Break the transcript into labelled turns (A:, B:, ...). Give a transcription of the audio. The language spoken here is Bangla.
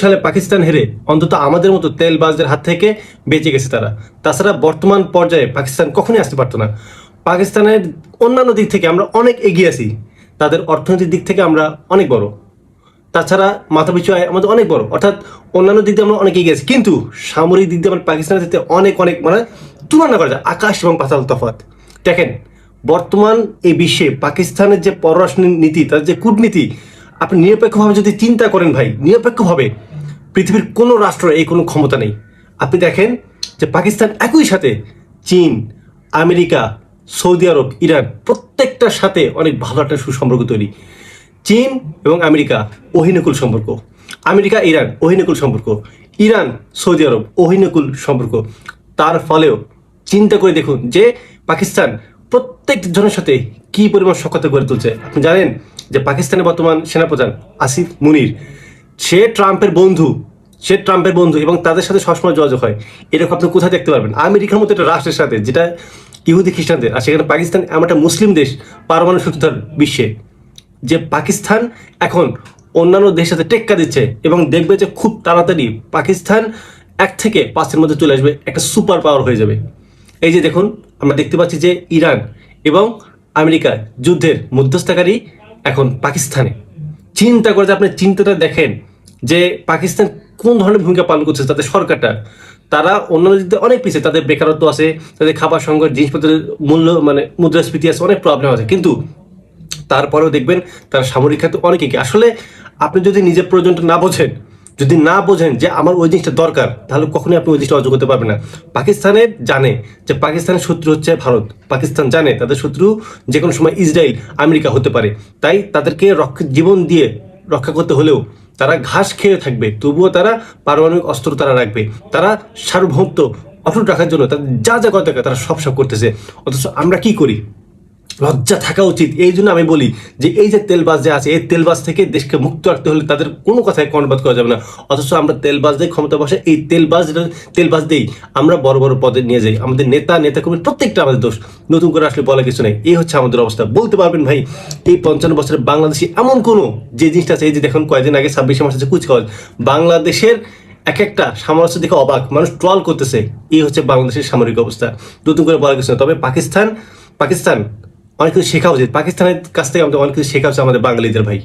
A: সালে পাকিস্তান হেরে অন্তত আমাদের মতো তেলবাজদের হাত থেকে বেঁচে গেছে তারা। তাছাড়া বর্তমান পর্যায়ে পাকিস্তান কখনোই আসতে পারতো না। পাকিস্তানের অন্যান্য দিক থেকে আমরা অনেক এগিয়ে আছি, তাদের অর্থনৈতিক দিক থেকে আমরা অনেক বড়, তাছাড়া মাথাপিছু আয় আমাদের অনেক বড়, অর্থাৎ অন্যান্য দিক দিয়ে আমরা অনেক এগিয়ে আছি। কিন্তু সামরিক দিক দিয়ে আমরা পাকিস্তানের সাথে অনেক অনেক মানে তুলনা করা যায় আকাশ এবং পাতাল তফাৎ। দেখেন বর্তমান এই বিশ্বে পাকিস্তানের যে পররাষ্ট্র নীতি, তার যে কূটনীতি, আপনি নিরপেক্ষভাবে যদি চিন্তা করেন ভাই, নিরপেক্ষভাবে পৃথিবীর কোনো রাষ্ট্র এই কোনো ক্ষমতা নেই। আপনি দেখেন যে পাকিস্তান একই সাথে চীন, আমেরিকা, সৌদি আরব, ইরান প্রত্যেকটার সাথে অনেক ভালো একটা সুসম্পর্ক তৈরি। চীন এবং আমেরিকা অহিনুকুল সম্পর্ক, আমেরিকা ইরান অহিনুকুল সম্পর্ক, ইরান সৌদি আরব অহিনুকুল সম্পর্ক। তার ফলেও চিন্তা করে দেখুন যে পাকিস্তান প্রত্যেক জনের সাথে কি পরিমাণ সখ্যতা গড়ে তুলছে। আপনি জানেন যে পাকিস্তানের বর্তমান সেনাপ্রধান আসিফ মুনির, সে ট্রাম্পের বন্ধু এবং তাদের সাথে সবসময় যোগাযোগ হয়। এরকম আপনি কোথায় দেখতে পারবেন? আমেরিকার মতো একটা রাষ্ট্রের সাথে, যেটা ইহুদি খ্রিস্টানদের, আর সেখানে পাকিস্তান এমন একটা মুসলিম দেশ, পারমাণবিক শত্রুতার বিশ্বে, যে পাকিস্তান এখন অন্যান্য দেশের সাথে টেক্কা দিচ্ছে এবং দেখবে যে খুব তাড়াতাড়ি পাকিস্তান 1 থেকে 5 মধ্যে চলে আসবে, একটা সুপার পাওয়ার হয়ে যাবে। এই যে দেখুন, আমরা দেখতে পাচ্ছি যে ইরান এবং আমেরিকা যুদ্ধের মধ্যস্থকারী এখন পাকিস্তানে। চিন্তা করে যে আপনি চিন্তাটা দেখেন যে পাকিস্তান কোন ধরনের ভূমিকা পালন করছে তাদের সরকারটা। তারা অন্যান্য দিক দিয়ে অনেক পিছিয়ে, তাদের বেকারত্ব আছে, তাদের খাবার সংকট, জিনিসপত্রের মূল্য মানে মুদ্রাস্ফীতি আছে, অনেক প্রবলেম আছে, কিন্তু তারপরেও দেখবেন তারা সামরিক খাতে অনেক এগিয়ে। আসলে আপনি যদি নিজের প্রয়োজনটা না বোঝেন যে আমার ওই জিনিসটা দরকার, তাহলে কখনোই আপনি ওই জিনিসটা অর্জন করতে পারবেন না। পাকিস্তানের জানে যে পাকিস্তানের শত্রু হচ্ছে ভারত, পাকিস্তান জানে তাদের শত্রু যে কোনো সময় ইসরায়েল, আমেরিকা হতে পারে। তাই তাদেরকে জীবন দিয়ে রক্ষা করতে হলেও তারা ঘাস খেয়ে থাকবে, তবুও তারা পারমাণবিক অস্ত্র তারা রাখবে। তারা সার্বভৌমত্ব অটুট রাখার জন্য তাদের যা যা করা দরকার তারা সব করতেছে। অথচ আমরা কি করি? লজ্জা থাকা উচিত। এই জন্য আমি বলি যে এই যে তেলবাজ যে আছে, এই তেলবাজ থেকে দেশকে মুক্ত রাখতে হলে তাদের কোনো কথায় কর্ণপাত করা যাবে না। অথচ আমরা তেলবাজদের ক্ষমতা বসে এই তেলবাজ দিয়েই আমরা বড় বড় পদে নিয়ে যাই। আমাদের নেতা কর্মী প্রত্যেকটা আমাদের দোষ, নতুন করে আসলে বলা কিছু নেই। এই হচ্ছে আমাদের অবস্থা। বলতে পারবেন ভাই এই 55 বছরের বাংলাদেশে এমন কোনো যে জিনিসটা আছে? এই যে দেখুন কয়েকদিন আগে 26 মার্চ আছে কুচকাওয়াজ, বাংলাদেশের এক একটা সামরাজ্য দেখে অবাক, মানুষ ট্রল করতেছে। এই হচ্ছে বাংলাদেশের সামরিক অবস্থা, নতুন করে বলা কিছু না। তবে পাকিস্তান অনেক কিছু শেখা উচিত, পাকিস্তানের কাছ থেকে আমাদের অনেক কিছু শেখা উচিত আমাদের বাঙালিদের ভাই।